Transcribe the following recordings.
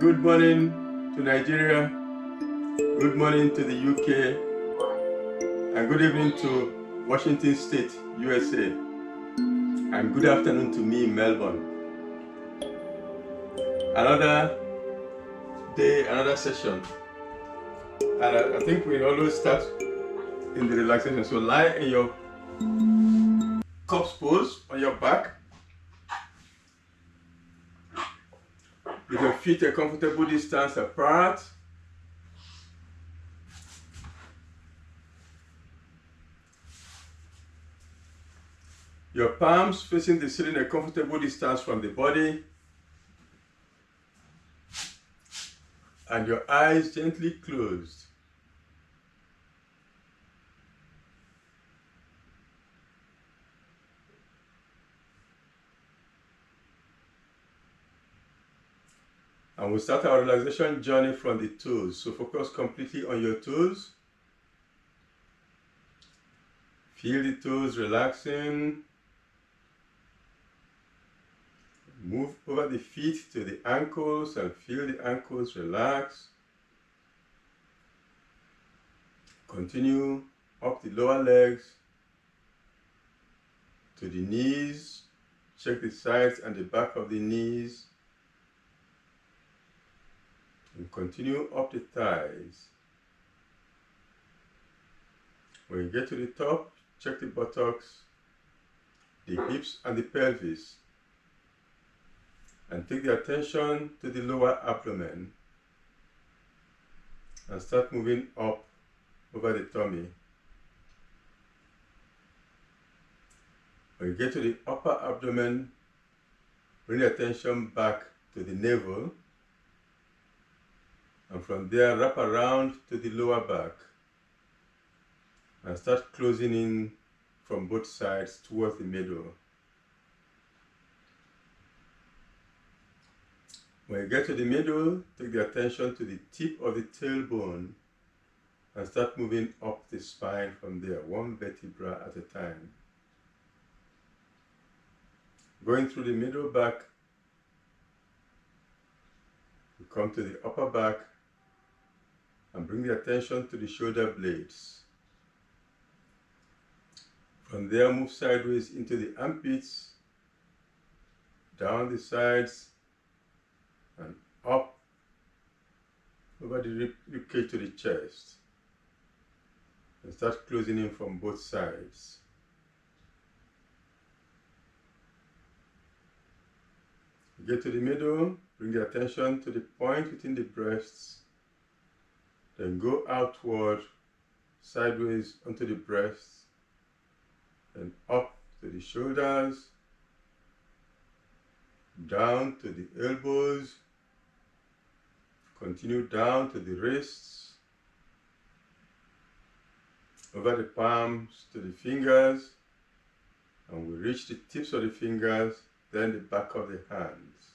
Good morning to Nigeria, good morning to the UK, and good evening to Washington State, USA, and good afternoon to me in Melbourne. Another day, another session, and I think we always start in the relaxation. So lie in your corpse pose on your back, with your feet a comfortable distance apart. Your palms facing the ceiling a comfortable distance from the body, and your eyes gently closed. And we'll start our relaxation journey from the toes. So focus completely on your toes. Feel the toes relaxing. Move over the feet to the ankles and feel the ankles relax. Continue up the lower legs to the knees. Check the sides and the back of the knees. And continue up the thighs. When you get to the top, check the buttocks, the hips and the pelvis. And take the attention to the lower abdomen. And start moving up over the tummy. When you get to the upper abdomen, bring the attention back to the navel. And from there, wrap around to the lower back and start closing in from both sides towards the middle. When you get to the middle, take the attention to the tip of the tailbone and start moving up the spine from there, one vertebra at a time. Going through the middle back, you come to the upper back and bring the attention to the shoulder blades. From there, move sideways into the armpits, down the sides, and up over the ribcage to the chest. And start closing in from both sides. Get to the middle, bring the attention to the point within the breasts. Then go outward, sideways onto the breasts, then up to the shoulders, down to the elbows, continue down to the wrists, over the palms to the fingers, and we reach the tips of the fingers, then the back of the hands.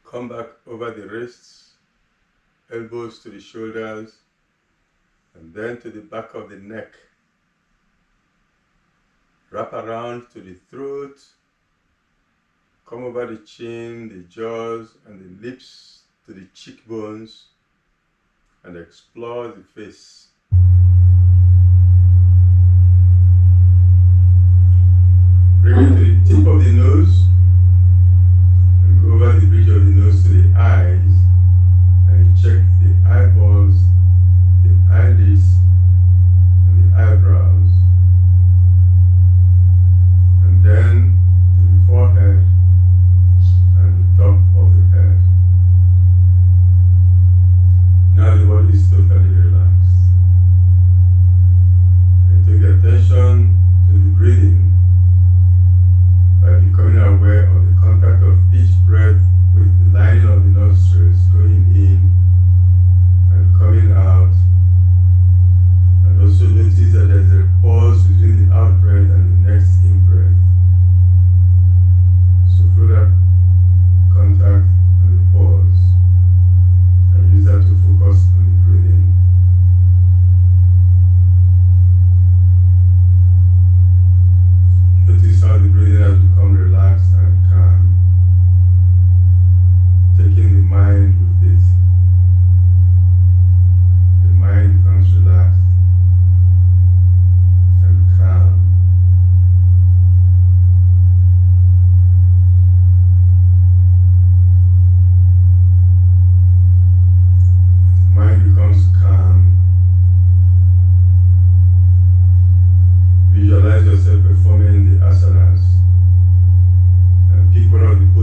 Come back over the wrists, elbows to the shoulders, and then to the back of the neck. Wrap around to the throat, come over the chin, the jaws, and the lips to the cheekbones, and explore the face. Bring it to the tip of the nose, and go over the bridge of the nose to the eyes. And check the eyeballs, the eyelids, and the eyebrows. And then to the forehead and the top of the head. Now the body is totally relaxed. And take attention to the breathing by becoming aware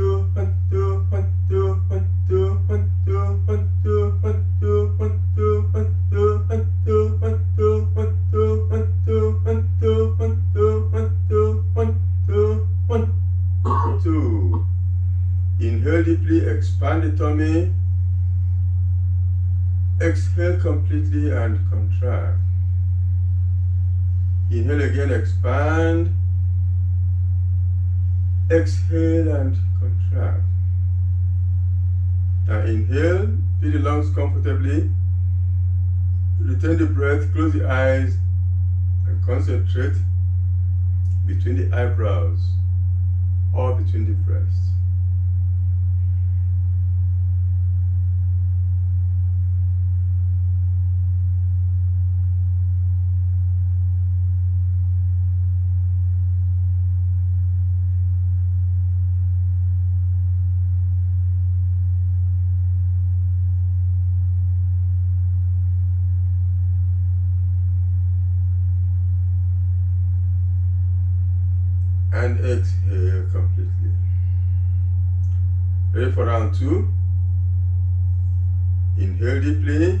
two, 1, 2, 1, 2, 1, 2, 1, 2, 1, 2, 1, 2, 1, 2, 1, 2, 1, 2, 1, 2, 1, 2, 1, 2, 1, 2, 1, 2, 1, 2, 1, 2, 1, 2. Inhale deeply, expand the tummy. Exhale completely and contract. Inhale again, expand. Exhale and contract. Now inhale, fill the lungs comfortably. Retain the breath, close the eyes, and concentrate between the eyebrows or between the breasts. And exhale completely. Ready for round 2. Inhale deeply.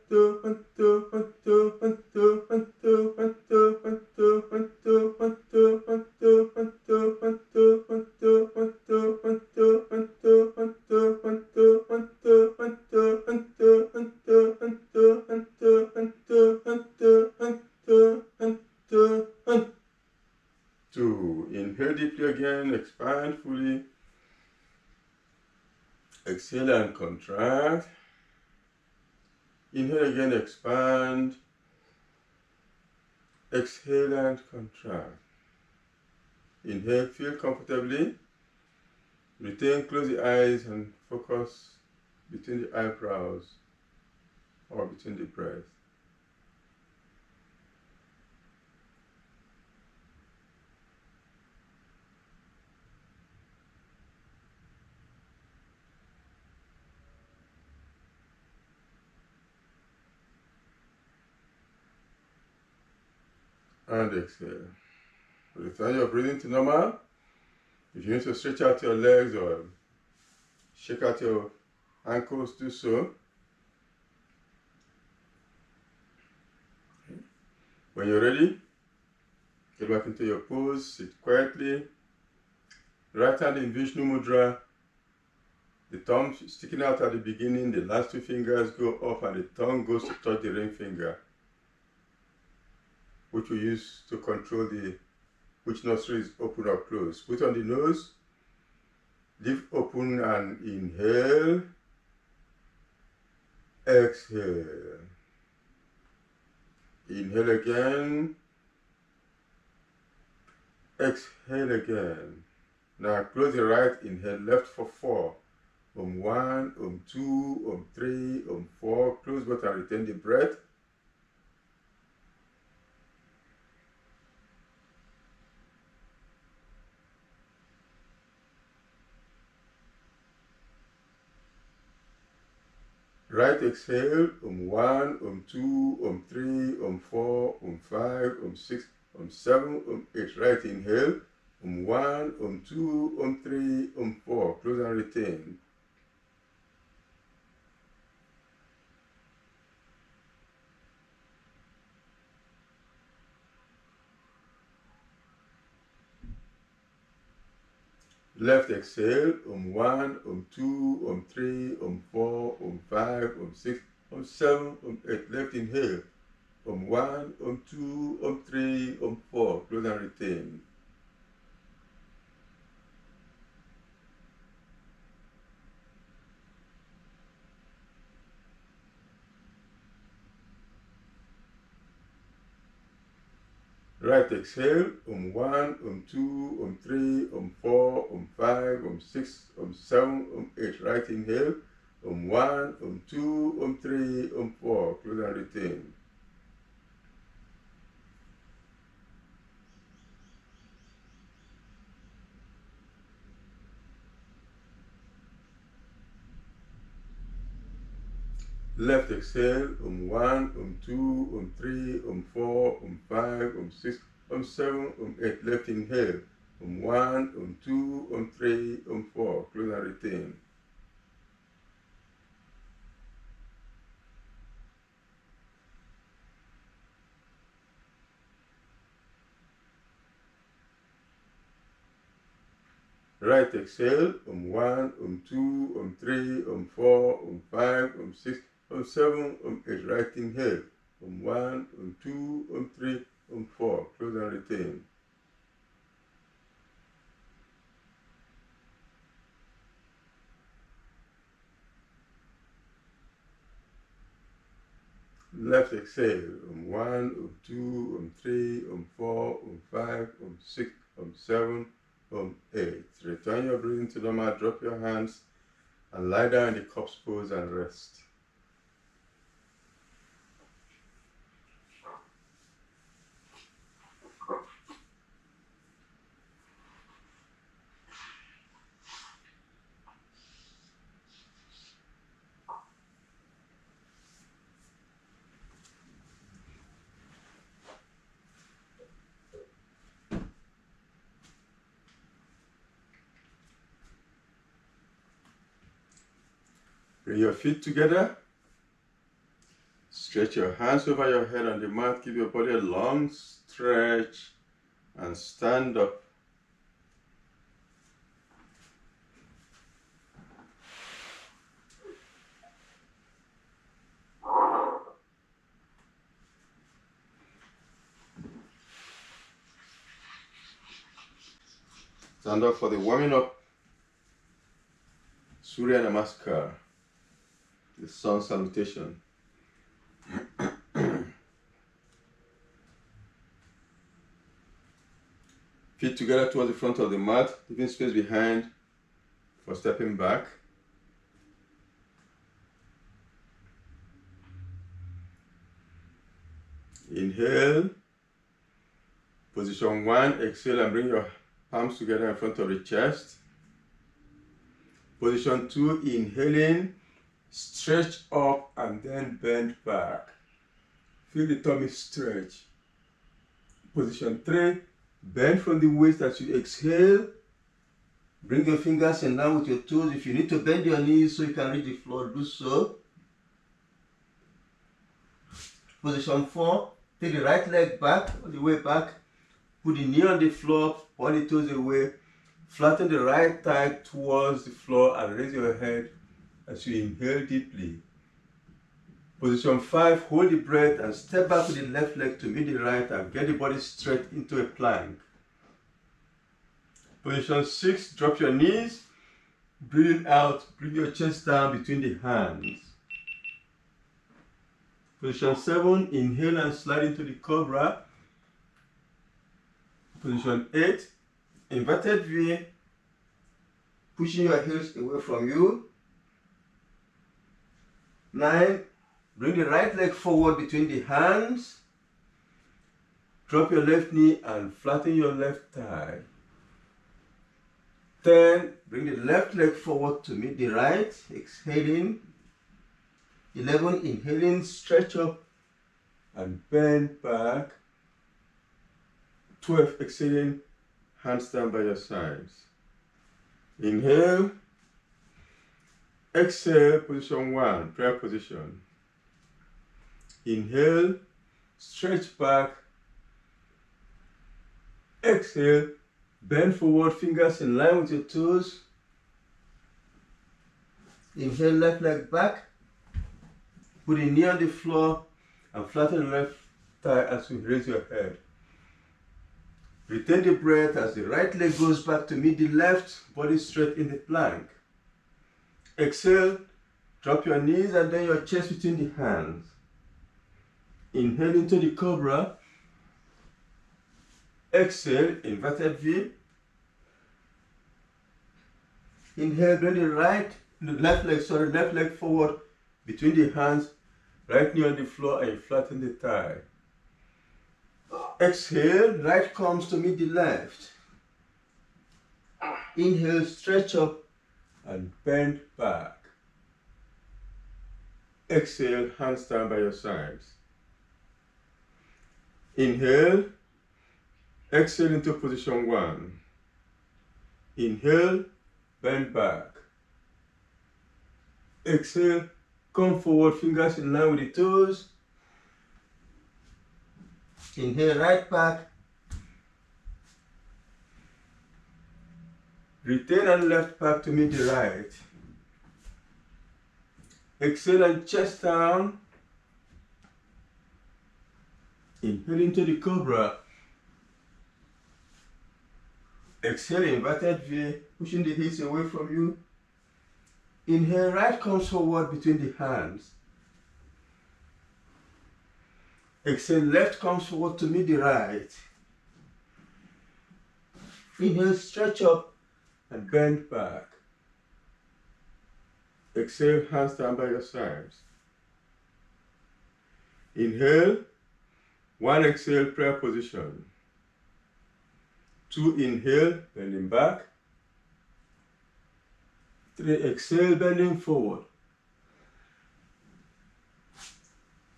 Two. Inhale deeply again, expand fully. Exhale and contract. Inhale again, expand. Exhale and contract. Inhale, feel comfortably. Retain, close the eyes and focus between the eyebrows or between the breath. And exhale. Return your breathing to normal. If you need to stretch out your legs or shake out your ankles, do so. When you're ready, get back into your pose, sit quietly. Right hand in Vishnu Mudra. The thumb sticking out at the beginning, the last two fingers go up and the tongue goes to touch the ring finger, which we use to control which nostril is open or closed. Put on the nose, leave open and inhale, exhale. Inhale again, exhale again. Now close the right, inhale left for 4. 1, 2, 3, 4. Close both and retain the breath. Right exhale, 1, 2, 3, 4, 5, 6, 7, 8. Right inhale, 1, 2, 3, 4. Close and retain. Left exhale, 1, 2, 3, 4, 5, 6, 7, 8. Left inhale, 1, 2, 3, 4. Close and retain. Right exhale, 1, 2, 3, 4, 5, 6, 7, 8. Right inhale, 1, 2, 3, 4. Close and retain. Left exhale, 1, 2, 3, 4, 5, 6, 7, 8. Left inhale, 1, 2, 3, 4. Close and retain. Right exhale, 1, 2, 3, 4, 5, 6, 7, 8. Right inhale, 1, 2, 3, 4. Close and retain. Left exhale, 1, 2, 3, 4, 5, 6, 7, 8. Return your breathing to normal. Drop your hands and lie down in the corpse pose and rest. Bring your feet together. Stretch your hands over your head on the mat. Give your body a long stretch and stand up. Stand up for the warming up Surya Namaskar, the sun salutation. Feet together towards the front of the mat, leaving space behind for stepping back. Inhale, position 1, exhale and bring your palms together in front of the chest. Position 2, inhaling, stretch up and then bend back. Feel the tummy stretch. Position 3, bend from the waist as you exhale. Bring your fingers in line with your toes. If you need to bend your knees so you can reach the floor, do so. Position 4, take the right leg back, all the way back. Put the knee on the floor, point the toes away. Flatten the right thigh towards the floor and raise your head as you inhale deeply. Position 5, hold the breath and step back with the left leg to meet the right and get the body straight into a plank. Position 6, drop your knees, breathe out, bring your chest down between the hands. Position 7, inhale and slide into the cobra. Position 8, inverted V, pushing your heels away from you. 9, bring the right leg forward between the hands. Drop your left knee and flatten your left thigh. 10, bring the left leg forward to meet the right, exhaling. 11, inhaling, stretch up and bend back. 12, exhaling, hands down by your sides. Inhale, exhale, position 1, prayer position. Inhale, stretch back, exhale, Bend forward, fingers in line with your toes. Inhale, left leg back. Put your knee on the floor and flatten the left thigh as you raise your head. Retain the breath as the right leg goes back to meet the left, body straight in the plank. Exhale, drop your knees and then your chest between the hands. Inhale into the cobra. Exhale, inverted V. Inhale, bring the left leg forward between the hands, right knee on the floor, and flatten the thigh. Exhale, right comes to meet the left. Inhale, stretch up and bend back. Exhale, hands down by your sides. Inhale, exhale into position 1. Inhale, bend back. Exhale, come forward, fingers in line with the toes. Inhale, right back. Retain and left back to meet the right. Exhale and chest down. Inhale into the cobra. Exhale, inverted V, pushing the hips away from you. Inhale, right comes forward between the hands. Exhale, left comes forward to meet the right. Inhale, stretch up and bend back. Exhale, hands down by your sides. Inhale, 1 exhale, prayer position. 2 inhale, bending back. 3 exhale, bending forward.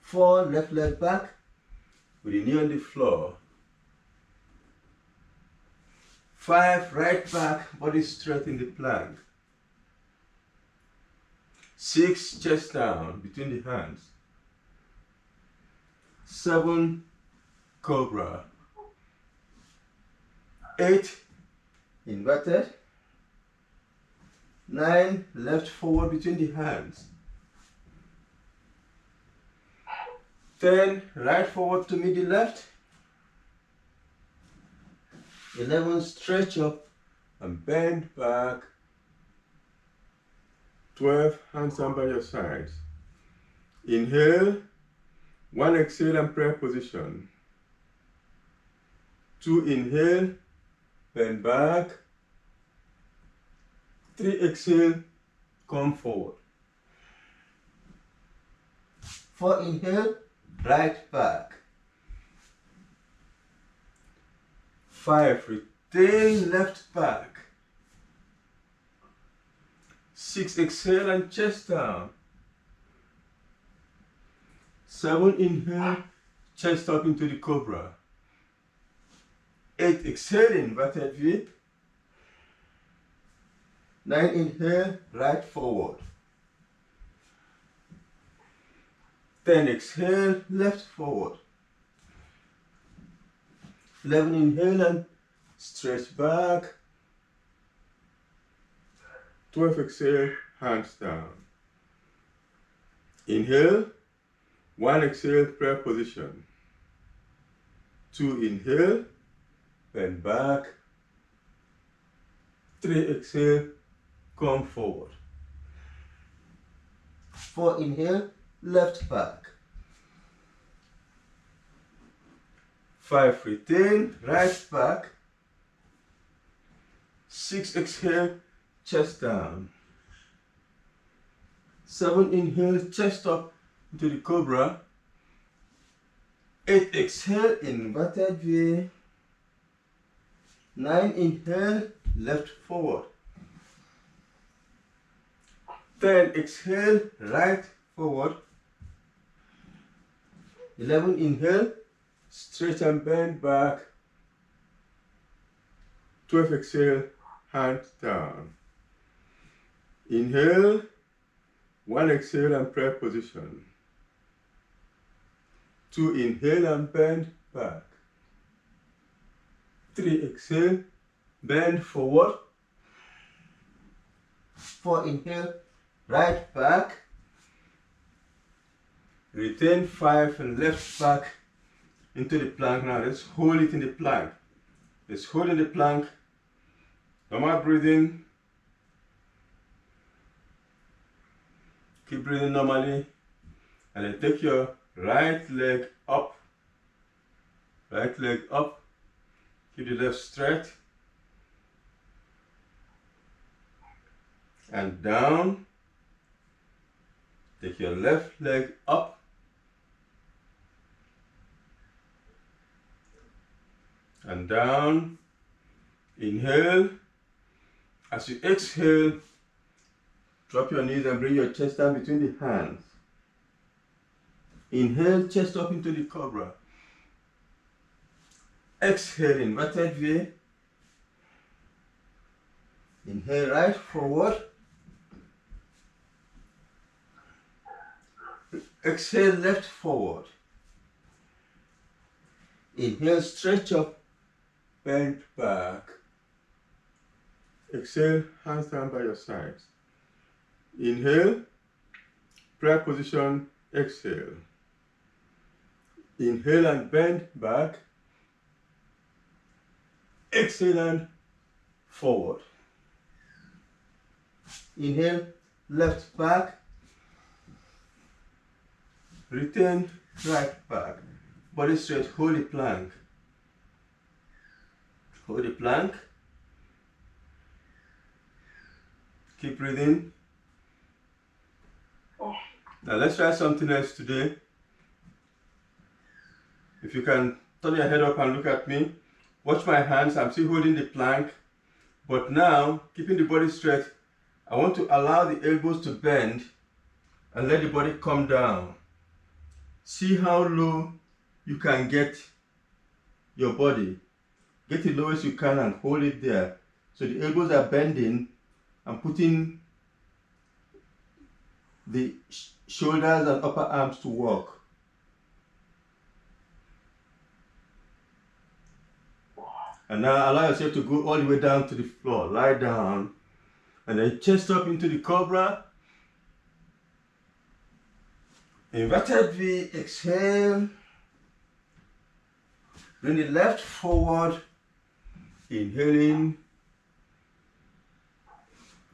4 left leg back with the knee on the floor. 5 right back, body straight in the plank. 6 chest down between the hands. 7 cobra. 8 inverted. 9 left forward between the hands. 10 right forward to meet the left. 11 stretch up and bend back. 12 hands down by your sides. Inhale, 1 exhale and prayer position. 2 inhale, bend back. 3 exhale, come forward. 4 inhale, right back. 5 retain left back. 6 exhale and chest down. 7 inhale, chest up into the cobra. 8 exhale, inverted V. 9 inhale, right forward. 10 exhale, left forward. 11 inhale and stretch back. 12 exhale, hands down. Inhale, 1 exhale, prayer position. 2 inhale, bend back. 3 exhale, come forward. 4 inhale, left back. 5 retain, right back. 6 exhale, chest down. 7 inhale, chest up into the cobra. 8 exhale, inverted V. 9 inhale, left forward. 10 exhale, right forward. 11 inhale, stretch and bend back. 12 exhale, hands down. Inhale, 1 exhale and prayer position. 2 inhale and bend back. 3 exhale, bend forward. 4, inhale, right back. Retain 5 and left back into the plank. Now let's hold it in the plank. Let's hold in the plank. Normal breathing. Keep breathing normally. And then take your right leg up. Right leg up. Keep the left straight. And down. Take your left leg up. And down. Inhale. As you exhale, drop your knees and bring your chest down between the hands. Inhale, chest up into the cobra. Exhale, inverted V. Inhale, right forward. Exhale, left forward. Inhale, stretch up, bend back. Exhale, hands down by your sides. Inhale, prayer position, exhale. Inhale and bend back. Exhale and forward. Inhale, left back. Retain right back. Body straight, hold the plank. Hold the plank. Keep breathing. Now let's try something else today. If you can turn your head up and look at me. Watch my hands, I'm still holding the plank. But now, keeping the body straight, I want to allow the elbows to bend and let the body come down. See how low you can get your body. Get the lowest you can and hold it there. So the elbows are bending and putting the shoulders and upper arms to work. And now allow yourself to go all the way down to the floor. Lie down. And then chest up into the cobra. Inverted V, exhale. Bring the left forward. Inhaling.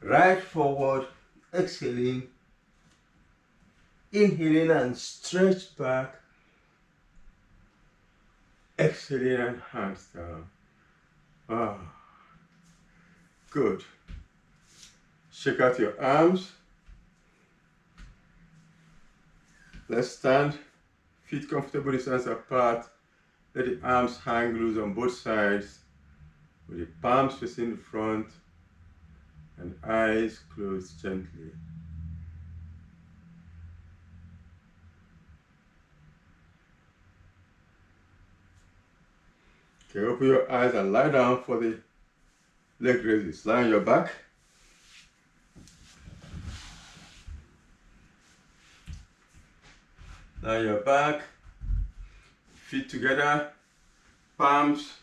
Right forward. Exhaling. Inhaling and stretch back. Exhaling and hands down. Ah, good. Shake out your arms. Let's stand. Feet comfortable distance apart. Let the arms hang loose on both sides with the palms facing the front and eyes closed gently. Okay, open your eyes and lie down for the leg raises. Lie on your back. Lie on your back. Feet together. Palms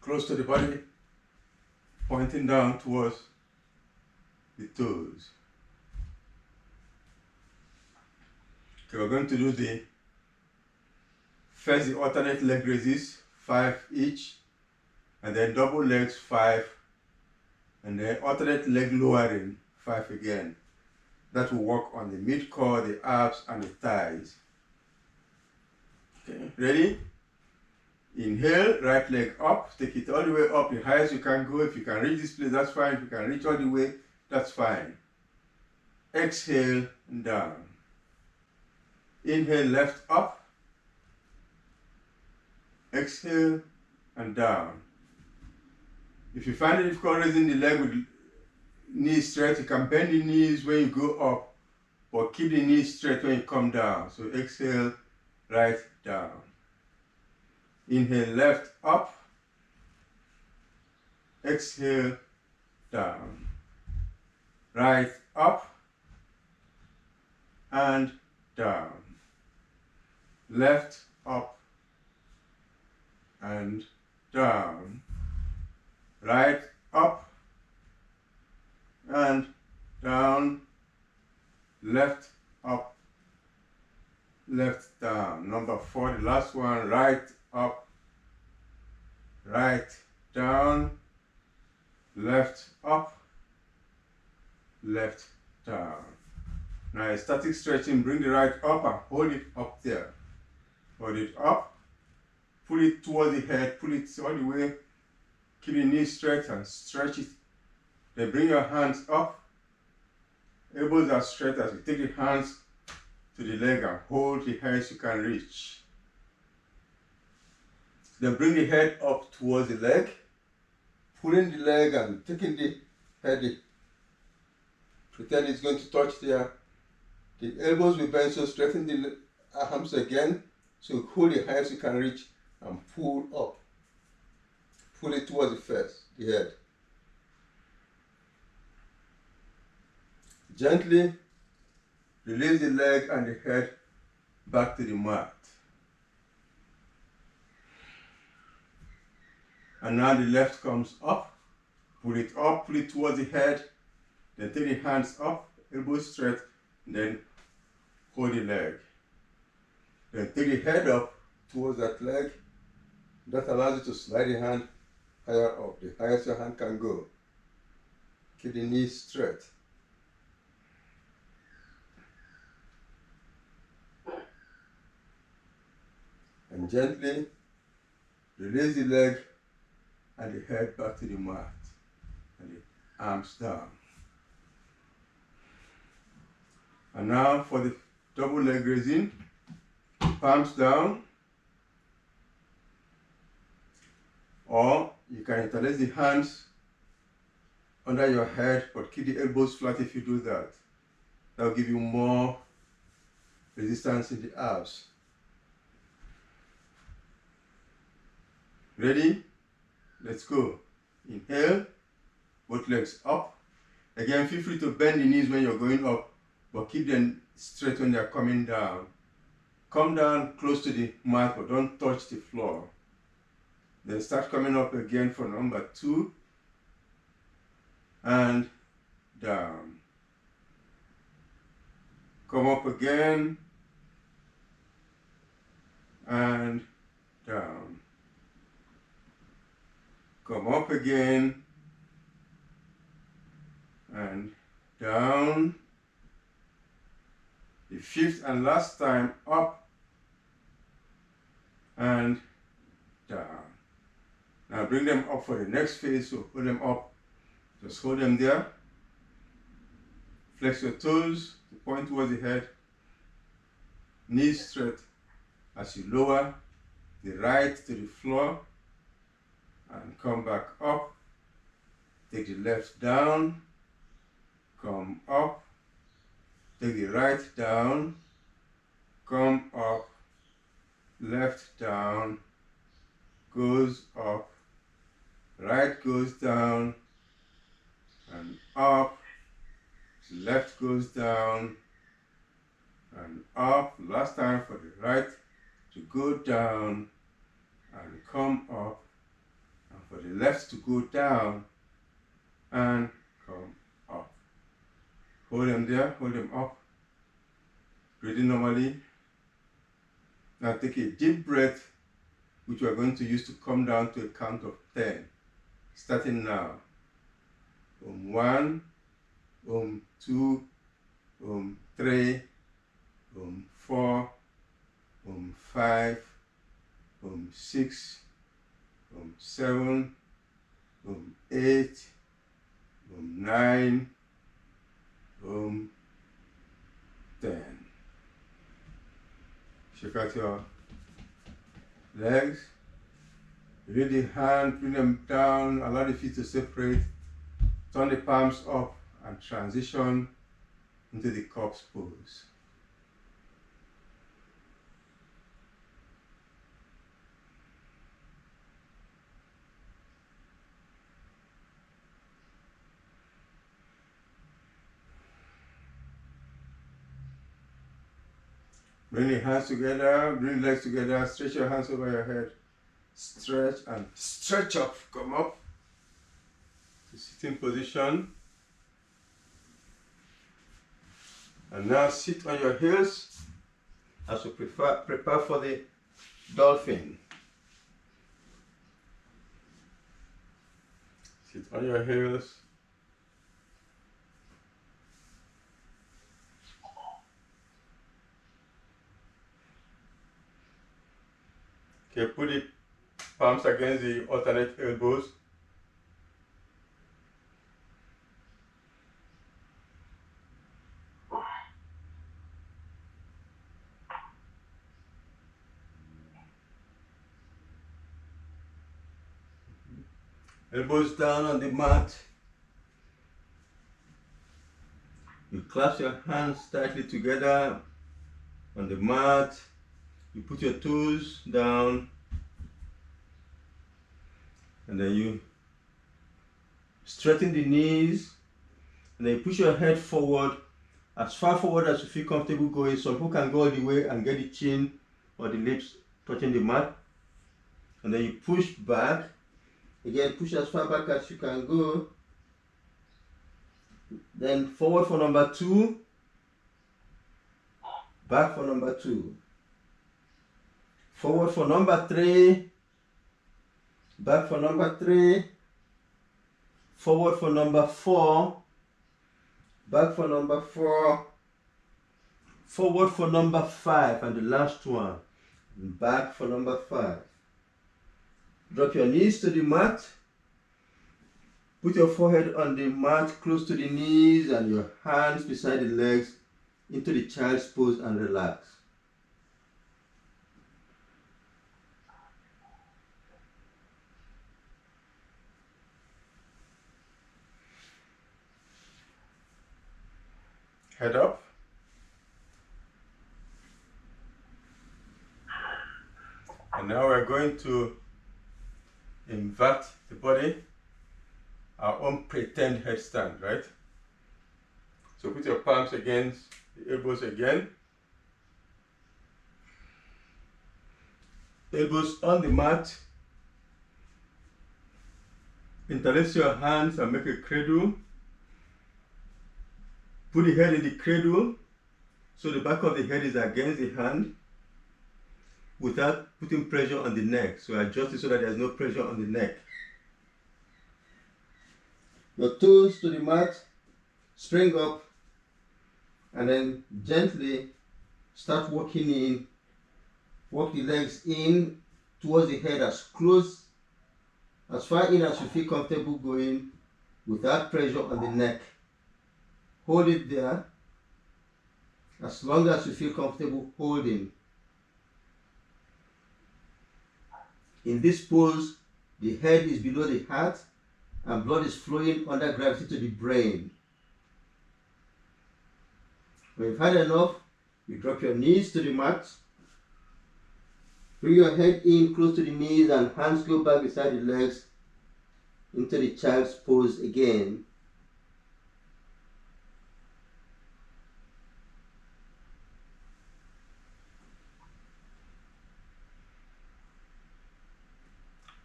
close to the body. Pointing down towards the toes. Okay, we're going to do the alternate leg raises. 5 each, and then double legs 5, and then alternate leg lowering 5 again. That will work on the mid-core, the abs, and the thighs. Okay, ready? Inhale, right leg up, take it all the way up, the highest you can go. If you can reach this place, that's fine. If you can reach all the way, that's fine. Exhale and down. Inhale, left up. Exhale and down. If you find it difficult raising the leg with knees straight, you can bend the knees when you go up, but keep the knees straight when you come down. So exhale, right down. Inhale, left up. Exhale, down. Right up and down. Left up and down. right up and down, left up, left down. Number 4, the last one, right up, right down, left up, left down. Now a static stretching, bring the right up and hold it up there. Hold it up, pull it towards the head, pull it all the way, keep the knees straight and stretch it. Then bring your hands up, elbows are straight as you take the hands to the leg and hold the hands you can reach. Then bring the head up towards the leg, pulling the leg and taking the head. Pretend it's going to touch there. The elbows will bend, so straighten the arms again. So hold the hands you can reach and pull up. Pull it towards the face, the head. Gently release the leg and the head back to the mat. And now the left comes up, pull it towards the head, then take the hands up, elbows straight, then hold the leg. Then take the head up towards that leg. That allows you to slide the hand higher up, the highest your hand can go. Keep the knees straight. And gently release the leg and the head back to the mat and the arms down. And now for the double leg raising, palms down, or you can interlace the hands under your head but keep the elbows flat if you do that. That will give you more resistance in the abs. Ready? Let's go. Inhale, both legs up. Again, feel free to bend the knees when you're going up, but keep them straight when they're coming down. Come down close to the mat, but don't touch the floor. Then start coming up again for number 2. And down. Come up again. And down. Come up again. And down. The 5th and last time, up and down. Now bring them up for the next phase, so hold them up. Just hold them there. Flex your toes to point towards the head. Knees straight as you lower the right to the floor and come back up. Take the left down, come up. Take the right down, come up, left down, goes up, right goes down, and up, left goes down, and up. Last time for the right to go down and come up, and for the left to go down and come up. Hold them there, hold them up. Breathing normally. Now take a deep breath, which we are going to use to come down to a count of 10. Starting now. 1, 2, 3, 4, 5, 6, 7, 8, 9, 10. Shake out your legs. Release the hand, bring them down, allow the feet to separate. Turn the palms up and transition into the corpse pose. Bring the hands together, bring legs together, stretch your hands over your head. Stretch and stretch up, come up. to sitting position. And now sit on your heels as you prepare for the dolphin. Sit on your heels. Okay, put the palms against the alternate elbows. Elbows down on the mat. You clasp your hands tightly together on the mat. You put your toes down. And then you straighten the knees. And then you push your head forward, as far forward as you feel comfortable going. Some people can go all the way and get the chin or the lips touching the mat. And then you push back. Again, push as far back as you can go. Then forward for number 2. Back for number 2. Forward for number 3. Back for number 3. Forward for number 4. Back for number 4. Forward for number 5. And the last one. Back for number 5. Drop your knees to the mat. Put your forehead on the mat close to the knees and your hands beside the legs into the child's pose and relax. Head up. And now we're going to invert the body, our own pretend headstand, right? So put your palms against the elbows again. Elbows on the mat. Interlace your hands and make a cradle. Put the head in the cradle so the back of the head is against the hand without putting pressure on the neck. So adjust it so that there's no pressure on the neck. Your toes to the mat, spring up, and then gently start walking in. Walk the legs in towards the head as close, as far in as you feel comfortable going without pressure on the neck. Hold it there as long as you feel comfortable holding. In this pose, the head is below the heart and blood is flowing under gravity to the brain. When you've had enough, you drop your knees to the mat. Bring your head in close to the knees and hands go back beside the legs into the child's pose again.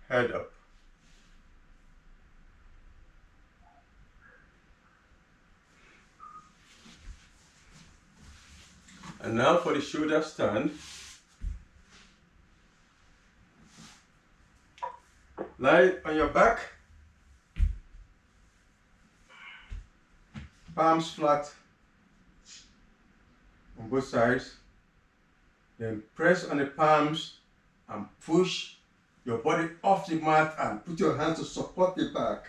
Head up. And now for the shoulder stand. Lie on your back. Palms flat on both sides. Then press on the palms and push your body off the mat and put your hands to support the back.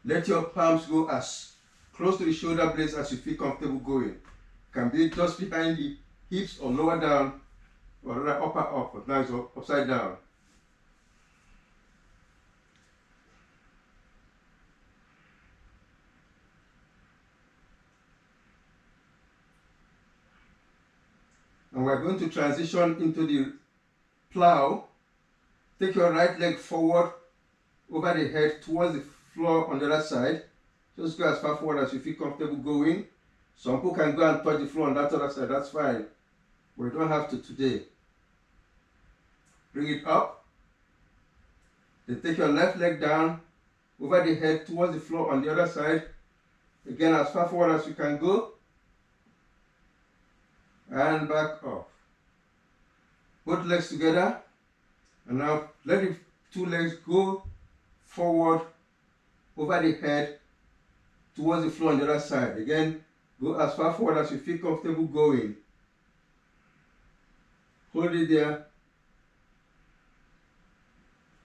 Let your palms go as close to the shoulder blades as you feel comfortable going. Can be just behind the hips or lower down, or rather upper up, but now it's upside down. And we're going to transition into the plow. Take your right leg forward over the head towards the floor on the other side. Just go as far forward as you feel comfortable going. Some people can go and touch the floor on that other side, that's fine. But you don't have to today. Bring it up. Then take your left leg down over the head towards the floor on the other side. Again, as far forward as you can go. And back off. Both legs together. And now let the two legs go forward over the head towards the floor on the other side. Again, go as far forward as you feel comfortable going. Hold it there.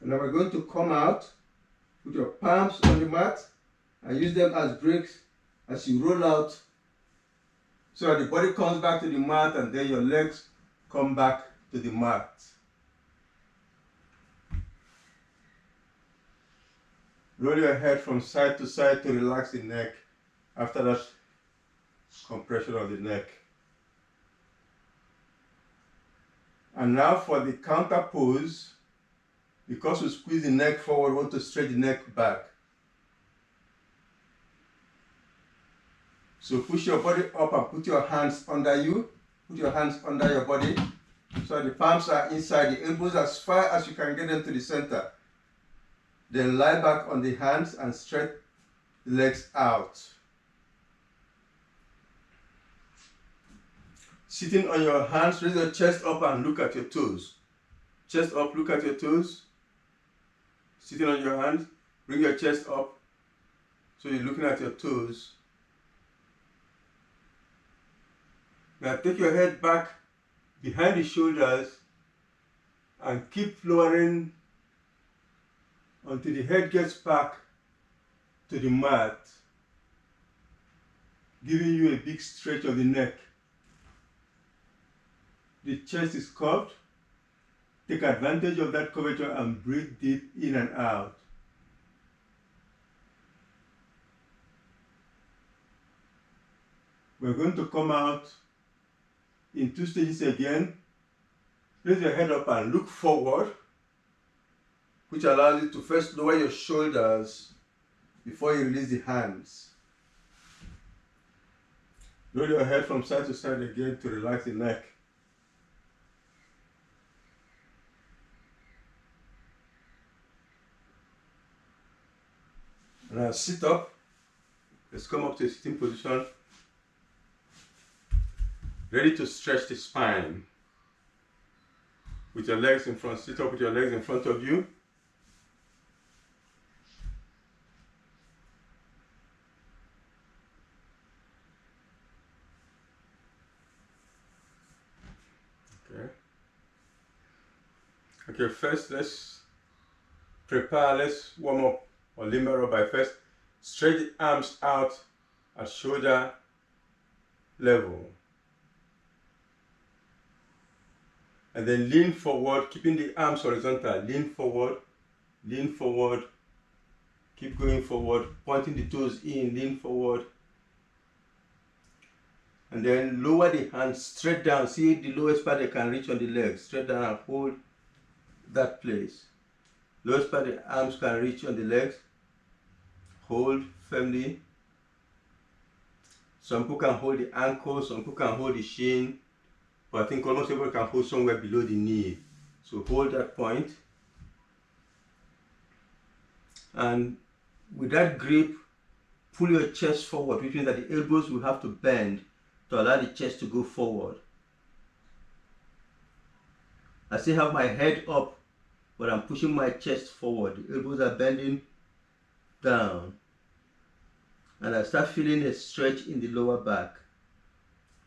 And now we're going to come out. Put your palms on the mat and use them as brakes as you roll out, so that the body comes back to the mat and then your legs come back to the mat. Roll your head from side to side to relax the neck after that compression of the neck. And now for the counter pose, because we squeeze the neck forward, we want to stretch the neck back. So push your body up and put your hands under you. Put your hands under your body. So the palms are inside, the elbows as far as you can get them to the center. Then lie back on the hands and stretch the legs out. Sitting on your hands, raise your chest up and look at your toes. Chest up, look at your toes. Sitting on your hands, bring your chest up so you're looking at your toes. Now take your head back behind the shoulders and keep lowering until the head gets back to the mat, giving you a big stretch of the neck. The chest is curved. Take advantage of that curvature and breathe deep in and out. We're going to come out in 2 stages again. Raise your head up and look forward, which allows you to first lower your shoulders before you release the hands. Roll your head from side to side again to relax the neck. Now sit up. Let's come up to a sitting position. Ready to stretch the spine. With your legs in front, sit up with your legs in front of you. Okay, first let's warm up or limber up by first stretch the arms out at shoulder level. And then lean forward, keeping the arms horizontal. Lean forward, keep going forward, pointing the toes in, lean forward. And then lower the hands straight down. See the lowest part they can reach on the legs. Straight down and hold that place. Lowest part the arms can reach on the legs. Hold firmly. Some people can hold the ankle, some people can hold the shin. But I think almost everyone can hold somewhere below the knee. So hold that point. And with that grip, pull your chest forward, which means that the elbows will have to bend to allow the chest to go forward. I still have my head up, but I'm pushing my chest forward. The elbows are bending down. And I start feeling a stretch in the lower back.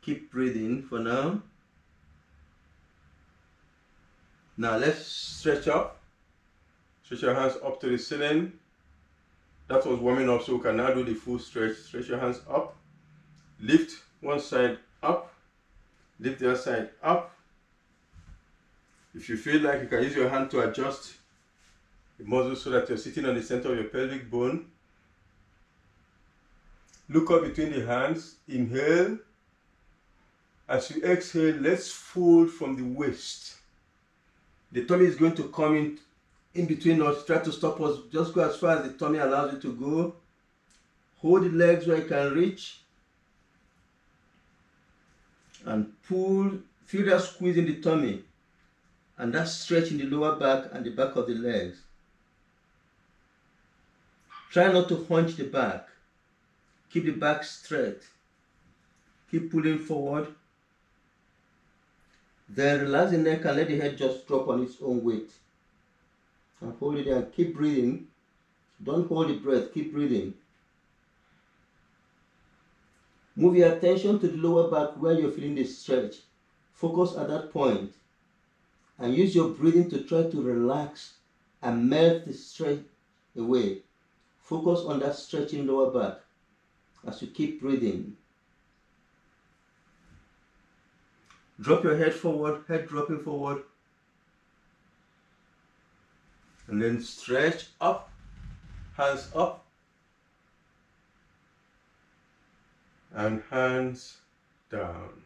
Keep breathing for now. Now let's stretch up. Stretch your hands up to the ceiling. That was warming up, so we can now do the full stretch. Stretch your hands up. Lift one side up. Lift the other side up. If you feel like, you can use your hand to adjust the muscles so that you're sitting on the center of your pelvic bone. Look up between the hands. Inhale. As you exhale, let's fold from the waist. The tummy is going to come in between us. Try to stop us. Just go as far as the tummy allows you to go. Hold the legs where you can reach. And pull. Feel that squeeze in the tummy. And that stretch in the lower back and the back of the legs. Try not to hunch the back. Keep the back straight. Keep pulling forward. Then relax the neck and let the head just drop on its own weight. And hold it and keep breathing. Don't hold the breath, keep breathing. Move your attention to the lower back where you're feeling the stretch. Focus at that point and use your breathing to try to relax and melt the stretch away. Focus on that stretching lower back as you keep breathing. Drop your head forward, head dropping forward. And then stretch up, hands up. And hands down.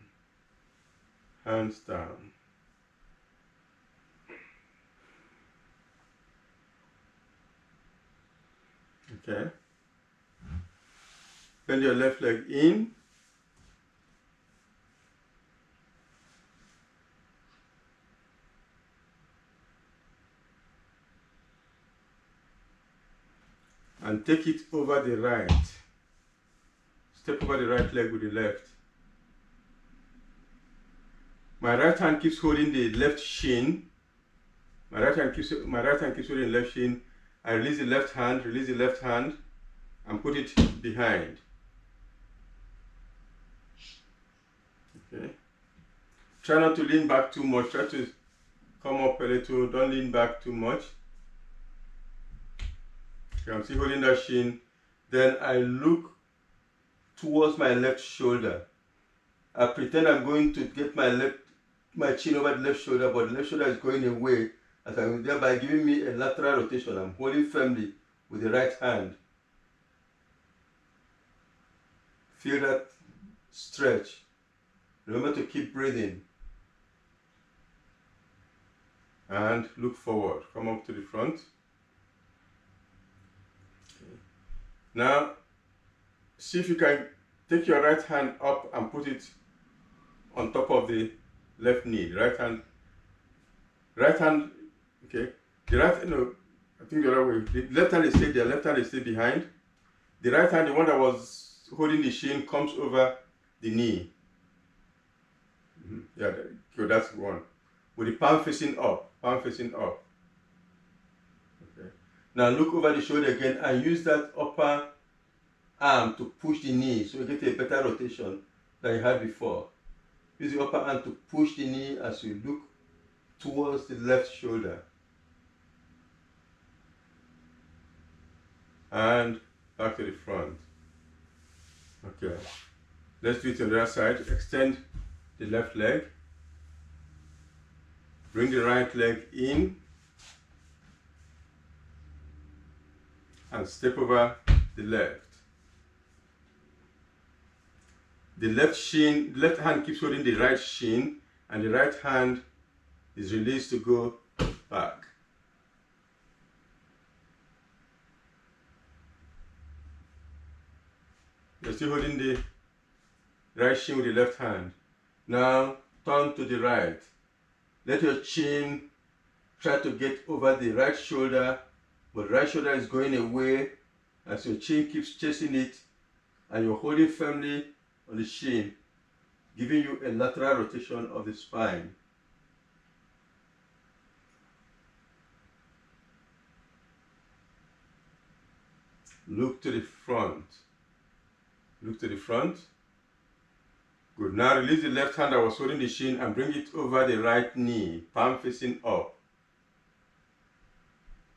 Hands down. Okay. Bend your left leg in. And take it over the right. Step over the right leg with the left. My right hand keeps holding the left shin. My right hand keeps holding the left shin. I release the left hand, and put it behind. Okay. Try not to lean back too much. Try to come up a little. Don't lean back too much. Okay, I'm still holding that shin. Then I look towards my left shoulder. I pretend I'm going to get my chin over the left shoulder, but the left shoulder is going away, as I'm thereby giving me a lateral rotation. I'm holding firmly with the right hand. Feel that stretch. Remember to keep breathing. And look forward. Come up to the front. Okay. Now, see if you can take your right hand up and put it on top of the left knee. Right hand, okay. I think the other way. The left hand is stay there, left hand is stay behind. The right hand, the one that was holding the shin, comes over the knee. Yeah, okay, that's one. With the palm facing up, Okay. Now look over the shoulder again and use that upper arm to push the knee so you get a better rotation than you had before. Use the upper arm to push the knee as you look towards the left shoulder. And back to the front. Okay. Let's do it on the other side. Extend the left leg. Bring the right leg in. And step over the left. The left hand keeps holding the right shin, and the right hand is released to go back. You're still holding the right shin with the left hand. Now turn to the right. Let your chin try to get over the right shoulder, but the right shoulder is going away as your chin keeps chasing it, and you're holding firmly on the shin, giving you a lateral rotation of the spine. Look to the front. Look to the front. Good. Now release the left hand that was holding the shin and bring it over the right knee, palm facing up.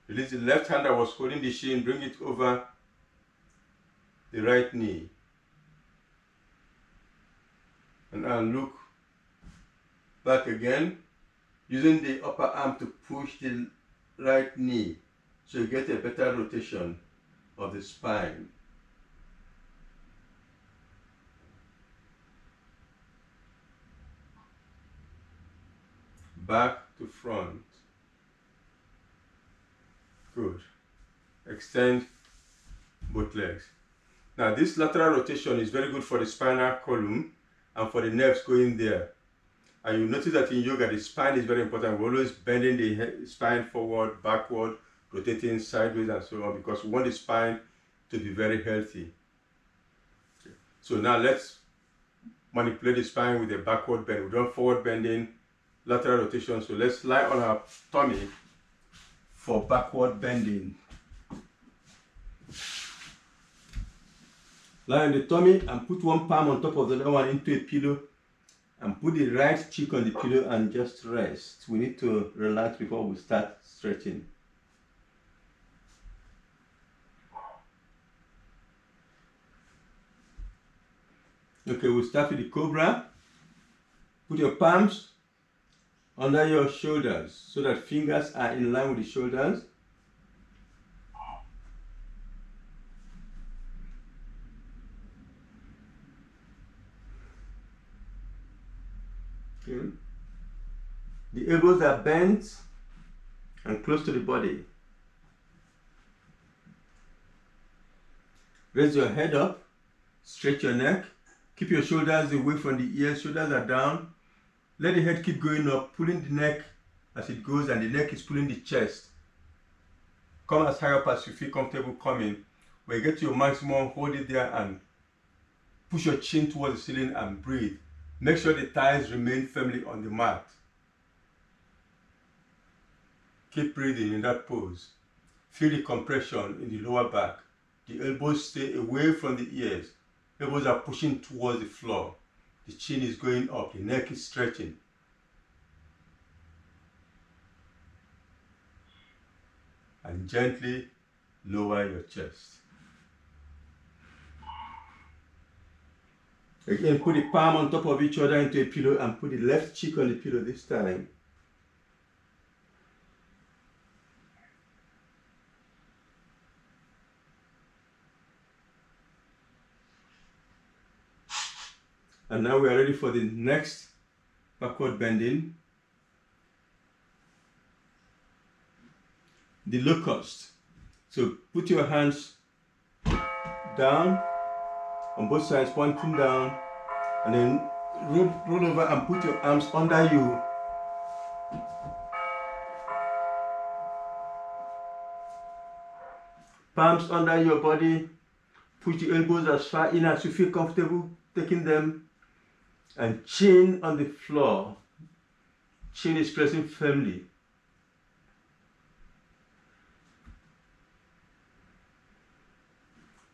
Release the left hand that was holding the shin, bring it over the right knee. And now look back again, using the upper arm to push the right knee so you get a better rotation of the spine. Back to front. Good. Extend both legs. Now this lateral rotation is very good for the spinal column and for the nerves going there. And you notice that in yoga the spine is very important. We're always bending the spine forward, backward, rotating sideways and so on, because we want the spine to be very healthy. Okay. So now let's manipulate the spine with a backward bend. We've done forward bending, lateral rotation. So let's lie on our tummy for backward bending. Lie on the tummy and put one palm on top of the other one into a pillow and put the right cheek on the pillow and just rest. We need to relax before we start stretching. Okay, we'll start with the cobra. Put your palms under your shoulders so that fingers are in line with the shoulders. Okay. The elbows are bent and close to the body. Raise your head up, stretch your neck, keep your shoulders away from the ears, shoulders are down. Let the head keep going up, pulling the neck as it goes, and the neck is pulling the chest. Come as high up as you feel comfortable coming. When you get to your maximum, hold it there and push your chin towards the ceiling and breathe. Make sure the thighs remain firmly on the mat. Keep breathing in that pose. Feel the compression in the lower back. The elbows stay away from the ears. Elbows are pushing towards the floor. The chin is going up. The neck is stretching. And gently lower your chest. Again, put the palm on top of each other into a pillow and put the left cheek on the pillow this time. And now we are ready for the next backward bending. The locust. So put your hands down on both sides, pointing down, and then roll over and put your arms under you. Palms under your body. Push the elbows as far in as you feel comfortable taking them, and chin on the floor. Chin is pressing firmly.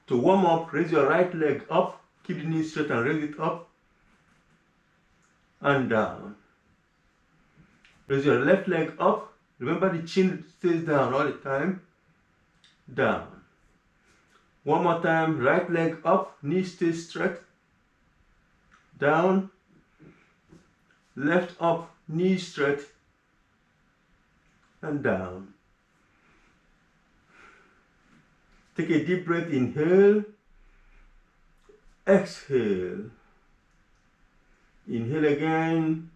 To warm up, raise your right leg up, keep the knee straight and raise it up and down. Raise your left leg up. Remember the chin stays down all the time. Down. One more time, right leg up, knee stays straight. Down. Left up, knee straight and down. Take a deep breath, inhale, exhale. Inhale again,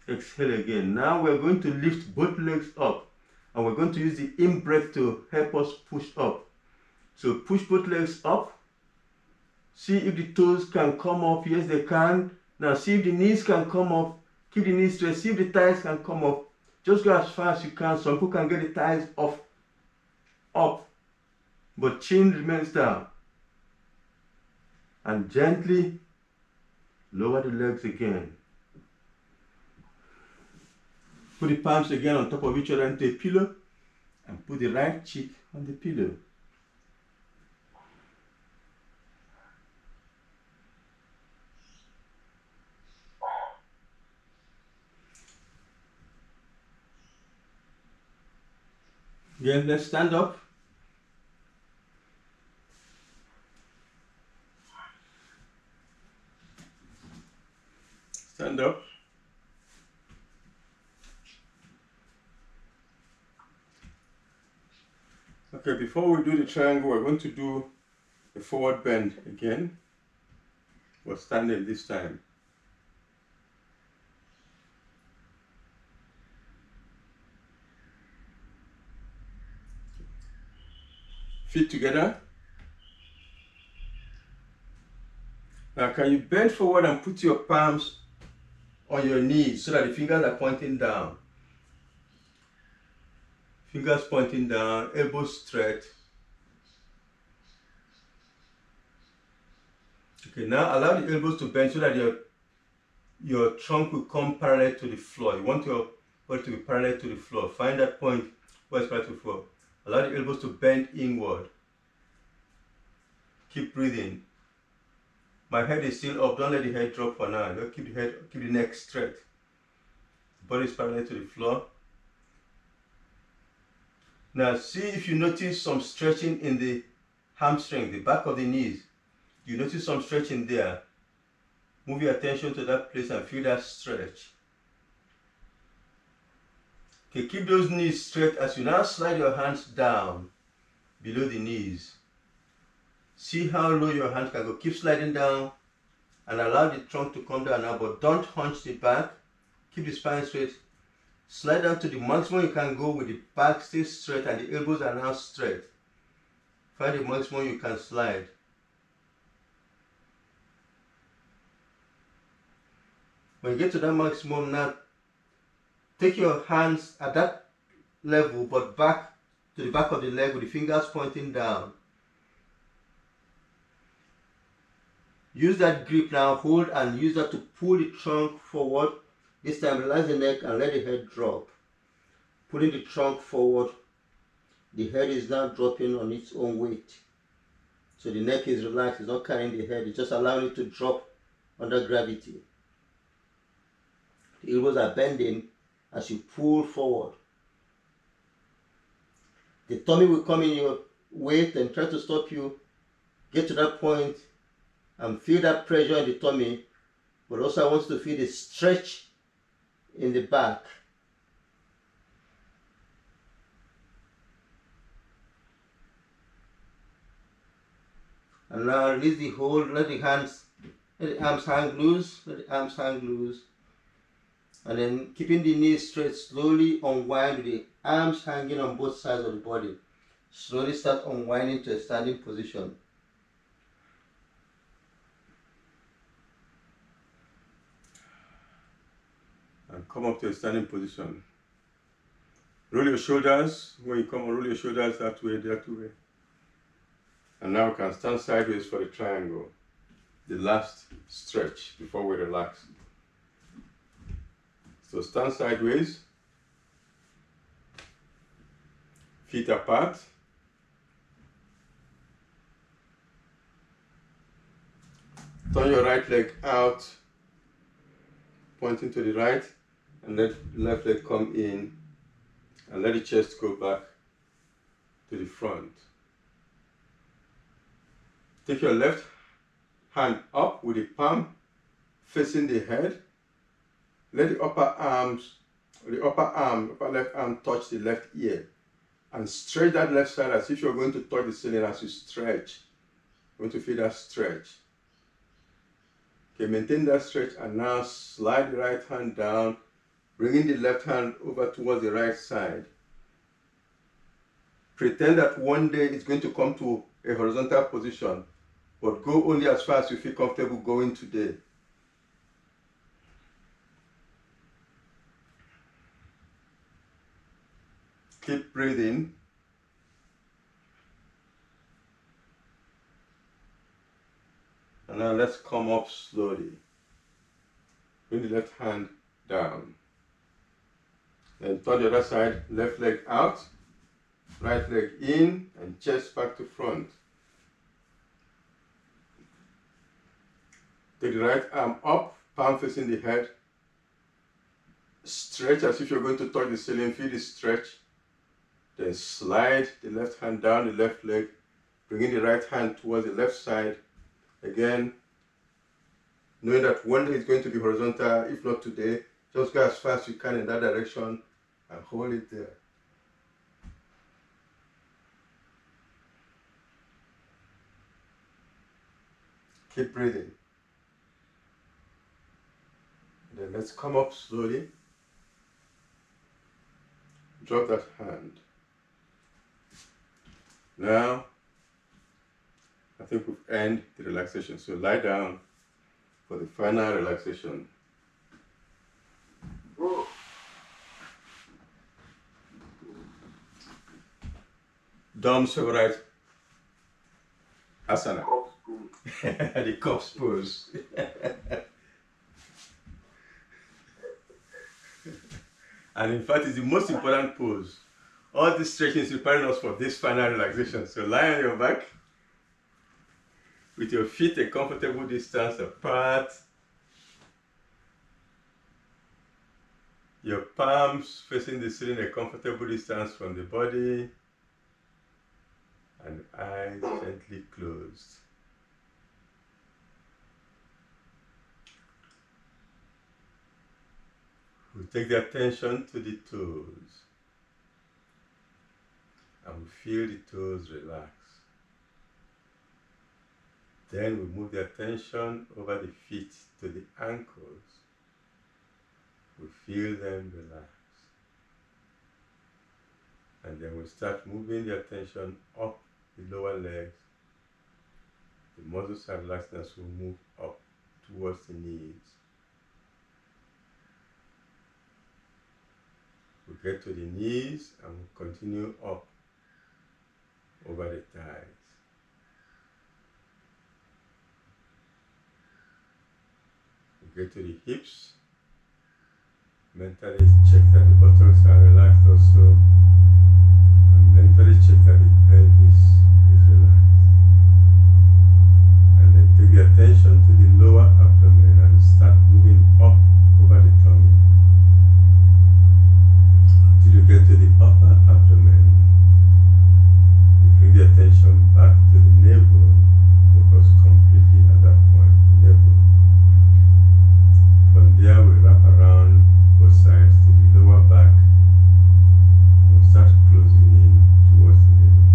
exhale again. Now we're going to lift both legs up and we're going to use the in-breath to help us push up. So push both legs up. See if the toes can come up. Yes, they can. Now see if the knees can come up. Keep the knees straight. See if the thighs can come up. Just go as far as you can. Some people can get the thighs off, up, but chin remains down. And gently lower the legs again. Put the palms again on top of each other into a pillow and put the right cheek on the pillow. Again, let's stand up. Stand up. Okay, before we do the triangle, we're going to do the forward bend again. We're standing this time. Feet together. Now, can you bend forward and put your palms on your knees so that the fingers are pointing down? Fingers pointing down, elbows straight. Okay, now allow the elbows to bend so that your trunk will come parallel to the floor. You want your body to be parallel to the floor. Find that point where it's parallel to the floor. Allow the elbows to bend inward. Keep breathing. My head is still up. Don't let the head drop for now. Don't keep the neck straight. The body is parallel to the floor. Now see if you notice some stretching in the hamstring, the back of the knees. You notice some stretching there. Move your attention to that place and feel that stretch. Okay, keep those knees straight as you now slide your hands down below the knees. See how low your hands can go. Keep sliding down and allow the trunk to come down now, but don't hunch the back. Keep the spine straight. Slide down to the maximum you can go with the back still straight and the elbows are now straight. Find the maximum you can slide. When you get to that maximum now, take your hands at that level but back to the back of the leg with the fingers pointing down. Use that grip now, hold and use that to pull the trunk forward. This time relax the neck and let the head drop. Pulling the trunk forward, the head is now dropping on its own weight. So the neck is relaxed, it's not carrying the head, it's just allowing it to drop under gravity. The elbows are bending as you pull forward. The tummy will come in your weight and try to stop you. Get to that point and feel that pressure in the tummy, but also I want you to feel the stretch in the back. And now release the hold, let the arms hang loose, let the arms hang loose. And then keeping the knees straight, slowly unwind with the arms hanging on both sides of the body. Slowly start unwinding to a standing position. And come up to a standing position. Roll your shoulders. When you come on, roll your shoulders that way, that way. And now we can stand sideways for the triangle. The last stretch before we relax. So stand sideways. Feet apart. Turn your right leg out, pointing to the right, and let the left leg come in, and let the chest go back to the front. Take your left hand up with the palm facing the head. Let the upper left arm touch the left ear, and stretch that left side as if you're going to touch the ceiling as you stretch. You're going to feel that stretch. Okay, maintain that stretch and now slide the right hand down, bringing the left hand over towards the right side. Pretend that one day it's going to come to a horizontal position, but go only as far as you feel comfortable going today. Keep breathing. And now let's come up slowly. Bring the left hand down. Then turn the other side, left leg out, right leg in, and chest back to front. Take the right arm up, palm facing the head. Stretch as if you're going to touch the ceiling, feel the stretch. Then slide the left hand down the left leg, bringing the right hand towards the left side. Again, knowing that one day it's going to be horizontal, if not today, just go as fast as you can in that direction and hold it there. Keep breathing. Then let's come up slowly. Drop that hand. Now, I think we've ended the relaxation. So lie down for the final relaxation. Dom's favorite asana. The corpse pose. And in fact, it's the most important pose. All this stretching is preparing us for this final relaxation. So lie on your back with your feet a comfortable distance apart. Your palms facing the ceiling a comfortable distance from the body. And eyes gently closed. We take the attention to the toes. And we feel the toes relax. Then we move the attention over the feet to the ankles. We feel them relax. And then we start moving the attention up the lower legs. The muscles are relaxed as we move up towards the knees. We get to the knees and we continue up over the thighs. We get to the hips. Mentally check that the buttocks are relaxed also. And mentally check that the pelvis is relaxed. And then take the attention to the lower abdomen and start moving up over the tummy. Until you get to the upper abdomen. You bring the attention back to the navel. Focus completely at that point, navel. From there we wrap around both sides to the lower back and we'll start closing in towards the middle.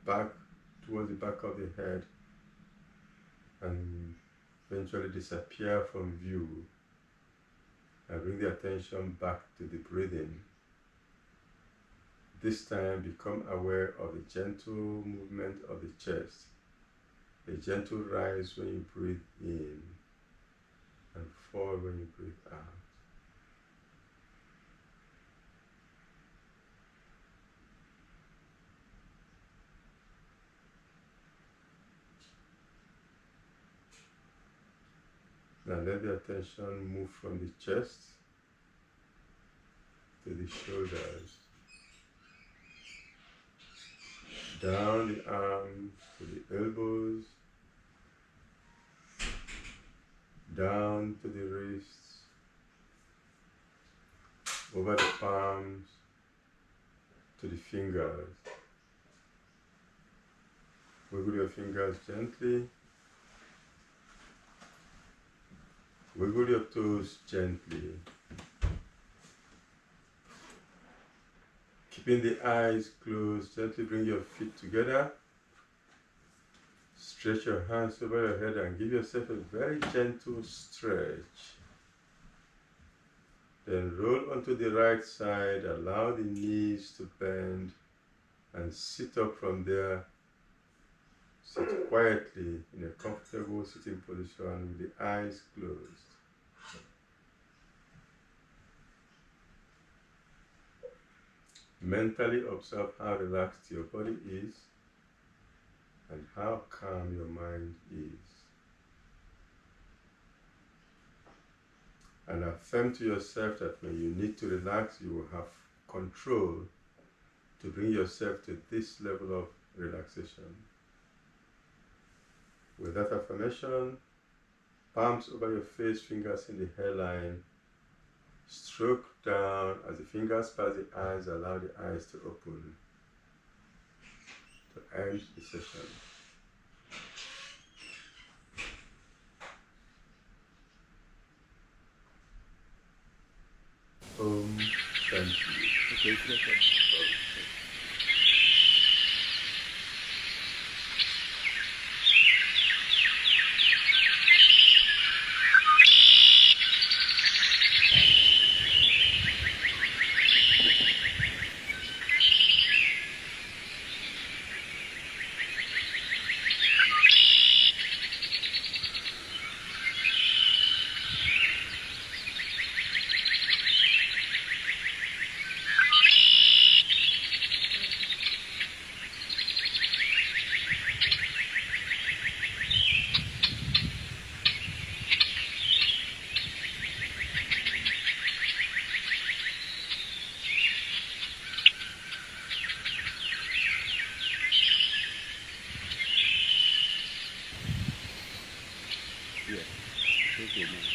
back towards the back of the head and eventually disappear from view, and bring the attention back to the breathing. This time become aware of the gentle movement of the chest, a gentle rise when you breathe in and fall when you breathe out. Now let the attention move from the chest to the shoulders, down the arms to the elbows, down to the wrists, over the palms to the fingers. Wiggle your fingers gently. Wiggle your toes gently. Keeping the eyes closed, gently bring your feet together. Stretch your hands over your head and give yourself a very gentle stretch. Then roll onto the right side, allow the knees to bend and sit up from there. Sit quietly in a comfortable sitting position with the eyes closed. Mentally observe how relaxed your body is and how calm your mind is. And affirm to yourself that when you need to relax, you will have control to bring yourself to this level of relaxation. With that affirmation, palms over your face, fingers in the hairline, stroke down as the fingers pass the eyes, allow the eyes to open to end the session. Shanti. Okay, Yeah.